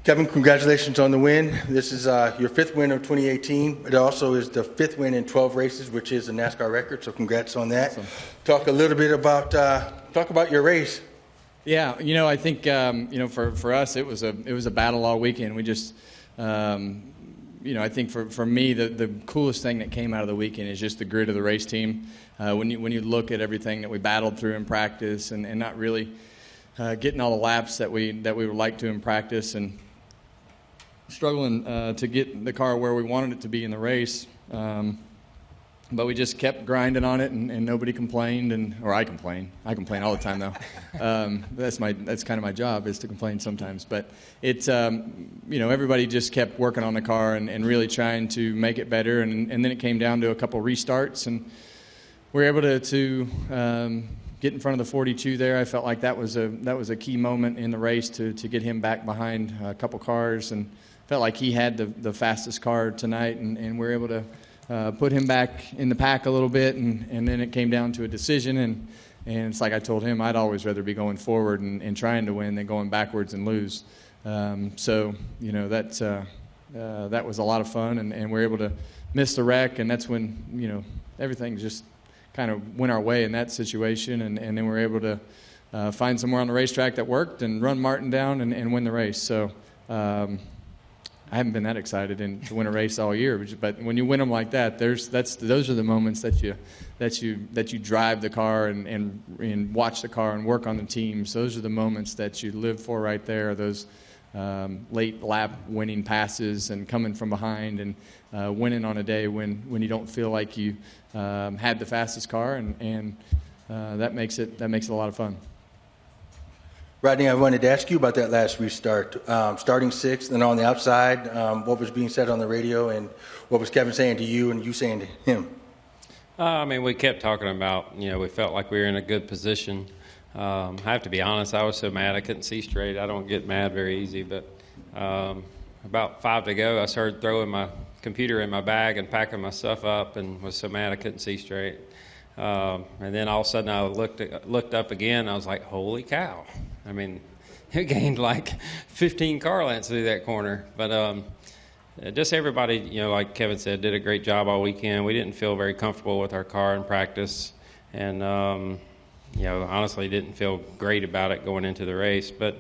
Kevin, congratulations on the win. This is your fifth win of 2018. It also is the fifth win in 12 races, which is a NASCAR record, so congrats on that. Awesome. Talk a little bit about your race. Yeah, I think for us it was a battle all weekend. We just I think for me the coolest thing that came out of the weekend is just the grit of the race team. When you look at everything that we battled through in practice and not really getting all the laps that we would like to in practice and struggling to get the car where we wanted it to be in the race. But we just kept grinding on it, and nobody complained, or I complain. I complain all the time, though. That's kind of my job, is to complain sometimes. But it's everybody just kept working on the car and really trying to make it better. And then it came down to a couple restarts, and we were able to get in front of the 42 there. I felt like that was a key moment in the race to get him back behind a couple cars, and felt like he had the fastest car tonight, and we were able to put him back in the pack a little bit, and then it came down to a decision, and it's like I told him, I'd always rather be going forward and trying to win than going backwards and lose. So that was a lot of fun, and we were able to miss the wreck, and that's when everything just kind of went our way in that situation, and then we were able to find somewhere on the racetrack that worked and run Martin down and win the race. So I haven't been that excited to win a race all year, but when you win them like that, those are the moments that you drive the car and watch the car and work on the teams. Those are the moments that you live for right there. Those late lap winning passes and coming from behind and winning on a day when you don't feel like you had the fastest car, and that makes it a lot of fun. Rodney, I wanted to ask you about that last restart. Starting sixth and on the outside, what was being said on the radio, and what was Kevin saying to you and you saying to him? We kept talking about, we felt like we were in a good position. I have to be honest, I was so mad I couldn't see straight. I don't get mad very easy, but about 5 to go, I started throwing my computer in my bag and packing my stuff up, and was so mad I couldn't see straight. And then all of a sudden I looked up again, and I was like, holy cow. It gained like 15 car lengths through that corner. But just everybody, like Kevin said, did a great job all weekend. We didn't feel very comfortable with our car in practice, and honestly didn't feel great about it going into the race. But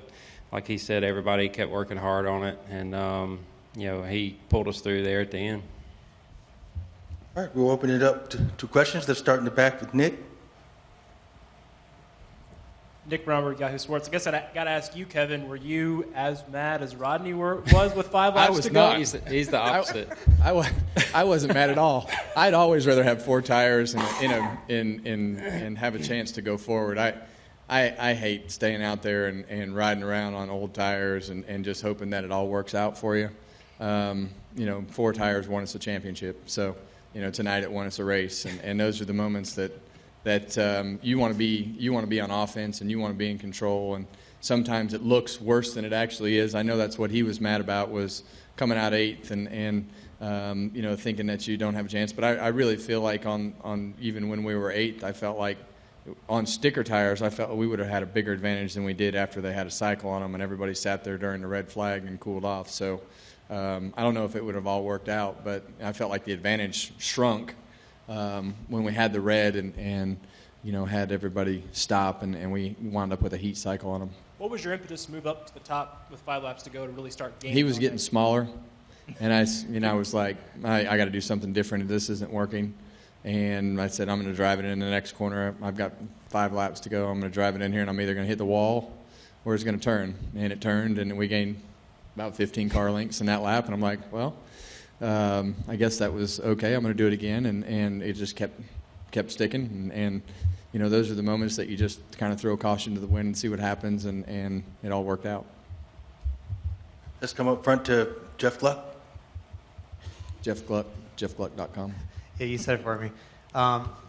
like he said, everybody kept working hard on it, and he pulled us through there at the end. All right, we'll open it up to questions. Let's start in the back with Nick. Nick Bromberg, Yahoo Sports. I guess I got to ask you, Kevin, were you as mad as Rodney was with 5 laps to go? I was not. He's the opposite. I wasn't mad at all. I'd always rather have 4 tires and have a chance to go forward. I hate staying out there and riding around on old tires and just hoping that it all works out for you. 4 tires won us a championship. So, tonight it won us a race, and those are the moments that you want to be on offense, and you want to be in control, and sometimes it looks worse than it actually is. I know that's what he was mad about, was coming out 8th and thinking that you don't have a chance. But I really feel like on even when we were 8th, I felt like on sticker tires, I felt we would have had a bigger advantage than we did after they had a cycle on them and everybody sat there during the red flag and cooled off. So I don't know if it would have all worked out, but I felt like the advantage shrunk when we had the red and had everybody stop, and we wound up with a heat cycle on them. What was your impetus to move up to the top with 5 laps to go to really start gaining? He was getting smaller, and I was like, I got to do something different if this isn't working. And I said, I'm going to drive it in the next corner. I've got 5 laps to go. I'm going to drive it in here, and I'm either going to hit the wall or it's going to turn. And it turned, and we gained about 15 car lengths in that lap. And I'm like, well, I guess that was okay. I'm going to do it again. And it just kept sticking. And those are the moments that you just kind of throw caution to the wind and see what happens, and it all worked out. Let's come up front to Jeff Gluck. Jeff Gluck, jeffgluck.com. Yeah, you said it for me.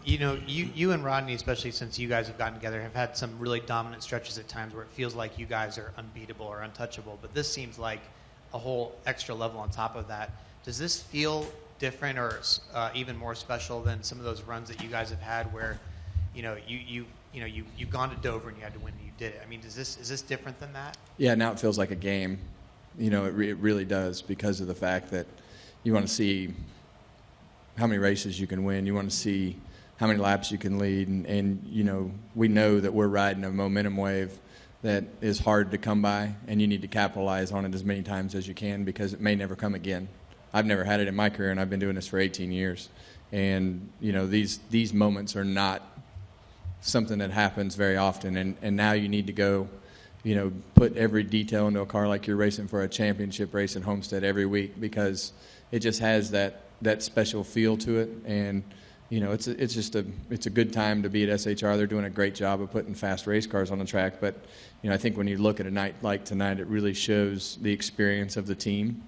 You and Rodney, especially since you guys have gotten together, have had some really dominant stretches at times where it feels like you guys are unbeatable or untouchable. But this seems like a whole extra level on top of that. Does this feel different or even more special than some of those runs that you guys have had where, you've gone to Dover and you had to win and you did it? Is this different than that? Yeah, now it feels like a game. It really does, because of the fact that you want to see how many races you can win. You want to see how many laps you can lead. And we know that we're riding a momentum wave that is hard to come by, and you need to capitalize on it as many times as you can, because it may never come again. I've never had it in my career, and I've been doing this for 18 years. And, these moments are not something that happens very often. And now you need to go, put every detail into a car like you're racing for a championship race in Homestead every week, because it just has that special feel to it. And, it's a good time to be at SHR. They're doing a great job of putting fast race cars on the track. But, I think when you look at a night like tonight, it really shows the experience of the team.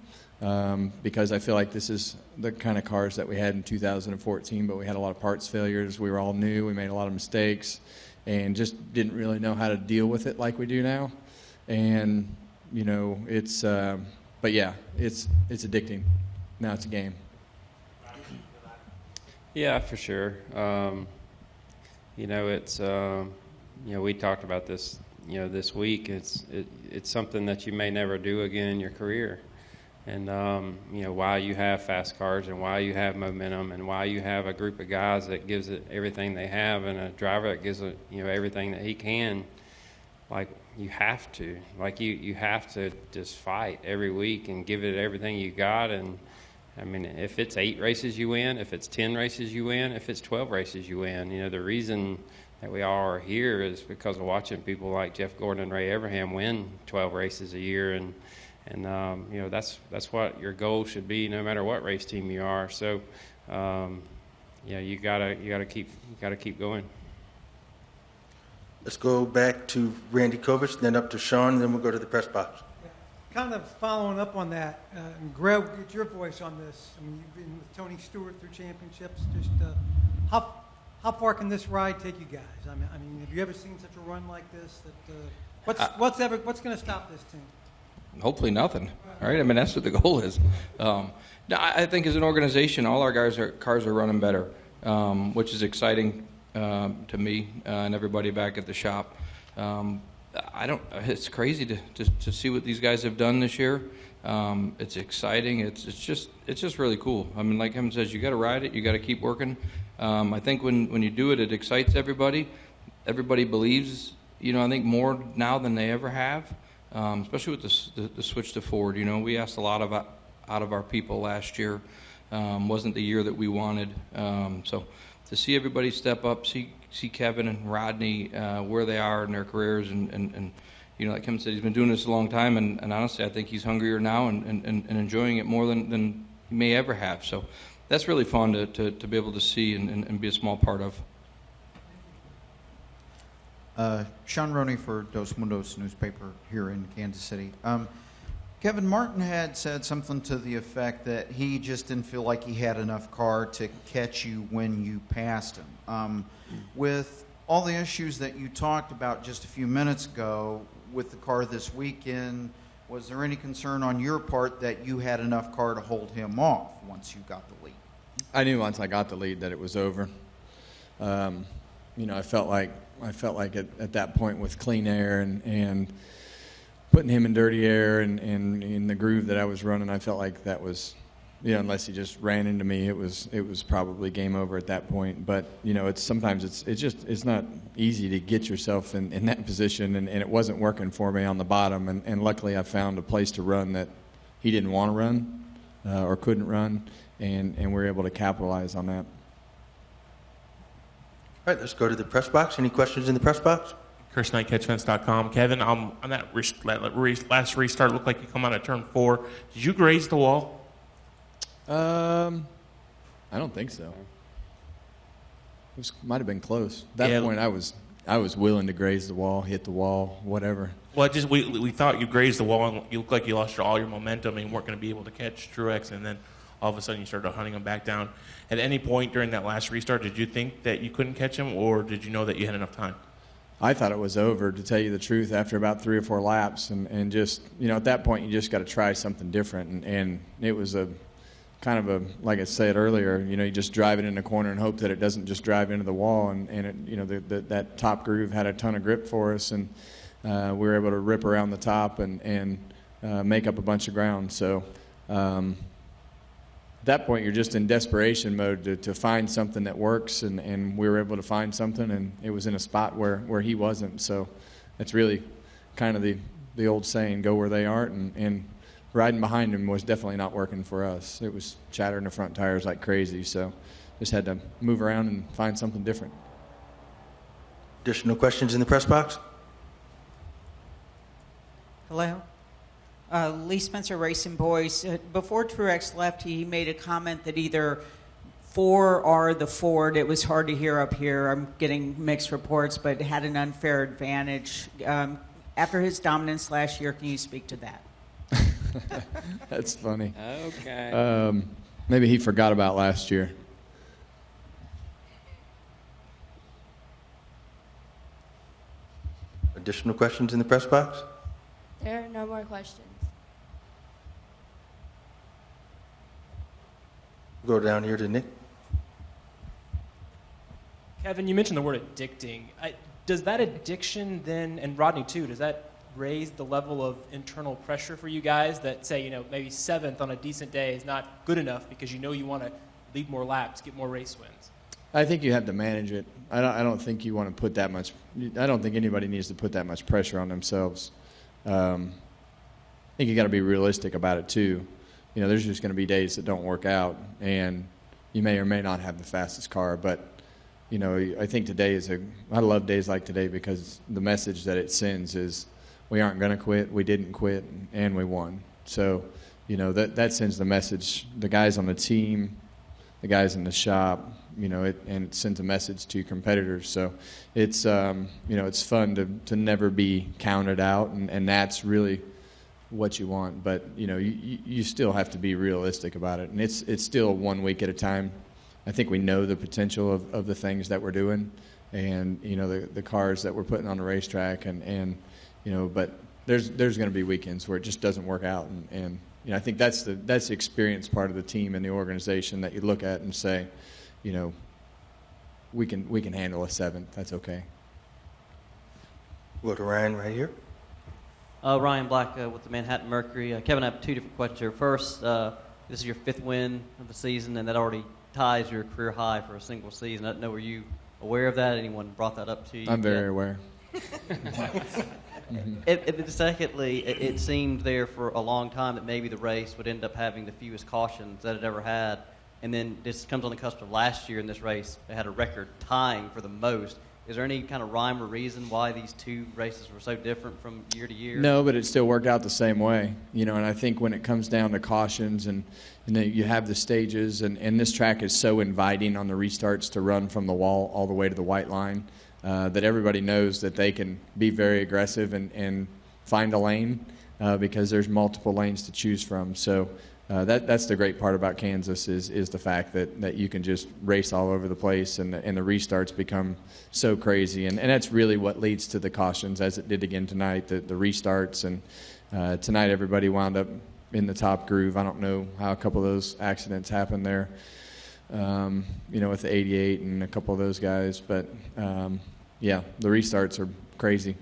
Because I feel like this is the kind of cars that we had in 2014, but we had a lot of parts failures. We were all new. We made a lot of mistakes and just didn't really know how to deal with it like we do now. And, but yeah, it's addicting. Now it's a game. Yeah, for sure. We talked about this, this week. It's something that you may never do again in your career. And, why you have fast cars and why you have momentum and why you have a group of guys that gives it everything they have and a driver that gives it, everything that he can, like, you have to. Like, you have to just fight every week and give it everything you got. And, I mean, if it's 8 races you win, if it's 10 races you win, if it's 12 races you win, the reason that we all are here is because of watching people like Jeff Gordon and Ray Abraham win 12 races a year. And that's what your goal should be, no matter what race team you are. So, you gotta keep going. Let's go back to Randy Kovich, then up to Sean, and then we'll go to the press box. Kind of following up on that, and Greg, get your voice on this. I mean, you've been with Tony Stewart through championships. Just how far can this ride take you guys? I mean, have you ever seen such a run like this? What's going to stop this team? Hopefully nothing. All right, I mean, that's what the goal is. I think as an organization, all our cars are running better, which is exciting to me and everybody back at the shop. It's crazy to see what these guys have done this year. It's exciting. It's just really cool. I mean, like Kevin says, you got to ride it. You got to keep working. I think when you do it, it excites everybody. Everybody believes, I think more now than they ever have. Especially with the switch to Ford. We asked a lot out of our people last year. Wasn't the year that we wanted. So to see everybody step up, see Kevin and Rodney where they are in their careers, and like Kevin said, he's been doing this a long time, and honestly, I think he's hungrier now and enjoying it more than he may ever have. So that's really fun to be able to see and be a small part of. Sean Roney for Dos Mundos newspaper here in Kansas City. Kevin Martin had said something to the effect that he just didn't feel like he had enough car to catch you when you passed him. With all the issues that you talked about just a few minutes ago with the car this weekend, was there any concern on your part that you had enough car to hold him off once you got the lead? I knew once I got the lead that it was over. I felt like at that point with clean air and putting him in dirty air and in the groove that I was running, I felt like that was, unless he just ran into me, it was probably game over at that point. But it's not easy to get yourself in that position, and it wasn't working for me on the bottom. And luckily I found a place to run that he didn't want to run or couldn't run, and we were able to capitalize on that. All right, let's go to the press box. Any questions in the press box? Chris Knight, catchfence.com. Kevin, on that last restart, it looked like you come out of turn 4. Did you graze the wall? I don't think so. It might have been close. At that point, I was willing to graze the wall, hit the wall, whatever. Well, we thought you grazed the wall, and you looked like you lost all your momentum and weren't going to be able to catch Truex, and then all of a sudden you started hunting him back down. At any point during that last restart, did you think that you couldn't catch him, or did you know that you had enough time? I thought it was over, to tell you the truth, after about 3 or 4 laps. And just, at that point, you just got to try something different. And it was a kind of like I said earlier, you just drive it in the corner and hope that it doesn't just drive into the wall. And it, that top groove had a ton of grip for us. And we were able to rip around the top and make up a bunch of ground. So at that point, you're just in desperation mode to find something that works, and we were able to find something, and it was in a spot where he wasn't. So it's really kind of the old saying, go where they aren't, and riding behind him was definitely not working for us. It was chattering the front tires like crazy, so just had to move around and find something different. Additional questions in the press box? Hello. Lee Spencer Racing Boys. Before Truex left, he made a comment that either Ford or the Ford, it was hard to hear up here, I'm getting mixed reports, but had an unfair advantage. After his dominance last year, can you speak to that? That's funny. Okay. Maybe he forgot about last year. Additional questions in the press box? There are no more questions. Go down here to Nick. Kevin, you mentioned the word addicting. Does that addiction then, and Rodney too, does that raise the level of internal pressure for you guys that say, maybe 7th on a decent day is not good enough because you want to lead more laps, get more race wins? I think you have to manage it. I don't think you want to put that much. I don't think anybody needs to put that much pressure on themselves. I think you got to be realistic about it too. There's just going to be days that don't work out, and you may or may not have the fastest car. But I think today I love days like today because the message that it sends is we aren't going to quit, we didn't quit, and we won. So that sends the message. The guys on the team, the guys in the shop. And it sends a message to competitors. So it's it's fun to never be counted out, and that's really what you want. But you still have to be realistic about it, and it's still 1 week at a time. I think we know the potential of the things that we're doing, and the cars that we're putting on the racetrack, and but there's going to be weekends where it just doesn't work out, and I think that's the experience part of the team and the organization that you look at and say, we can handle a 7th. That's okay. Go to Ryan right here. Ryan Black with the Manhattan Mercury. Kevin, I have 2 different questions here. First, this is your 5th win of the season, and that already ties your career high for a single season. I don't know, were you aware of that? Anyone brought that up to you? I'm very aware. Secondly, it seemed there for a long time that maybe the race would end up having the fewest cautions that it ever had. And then this comes on the cusp of last year in this race. They had a record tying for the most. Is there any kind of rhyme or reason why these 2 races were so different from year to year? No, but it still worked out the same way. And I think when it comes down to cautions and you have the stages, and this track is so inviting on the restarts to run from the wall all the way to the white line that everybody knows that they can be very aggressive and find a lane because there's multiple lanes to choose from. So that's the great part about Kansas is the fact that you can just race all over the place, and the restarts become so crazy. And that's really what leads to the cautions, as it did again tonight, the restarts. And tonight everybody wound up in the top groove. I don't know how a couple of those accidents happened there, with the 88 and a couple of those guys. But, the restarts are crazy.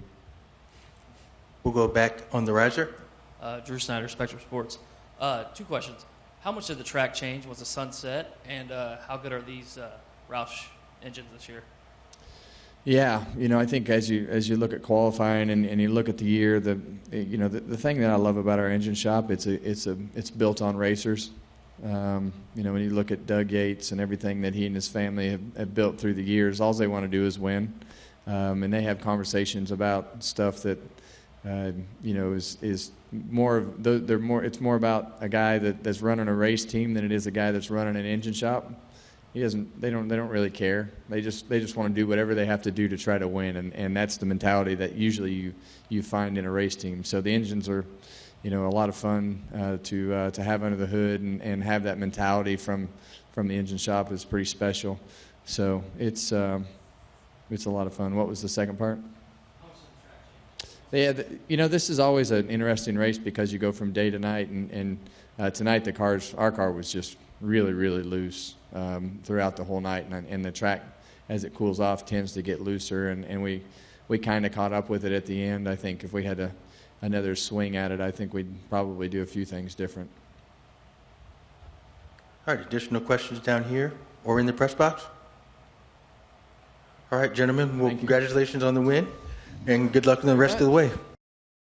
We'll go back on the riser. Drew Snyder, Spectrum Sports. 2 questions. How much did the track change? Was the sunset? And how good are these Roush engines this year? Yeah, I think as you look at qualifying and you look at the year, the thing that I love about our engine shop, it's built on racers. When you look at Doug Yates and everything that he and his family have built through the years, all they want to do is win, and they have conversations about stuff that is more of they're more. It's more about a guy that's running a race team than it is a guy that's running an engine shop. They don't really care. They just want to do whatever they have to do to try to win, and that's the mentality that usually you find in a race team. So the engines are, a lot of fun to have under the hood, and have that mentality from the engine shop is pretty special. So it's a lot of fun. What was the second part? Yeah, this is always an interesting race because you go from day to night, and tonight our car was just really, really loose throughout the whole night, and the track, as it cools off, tends to get looser, and we kind of caught up with it at the end. I think if we had to another swing at it, I think we'd probably do a few things different. All right, additional questions down here or in the press box? All right, gentlemen, well, Thank you. congratulations on the win, and good luck in the rest of the way.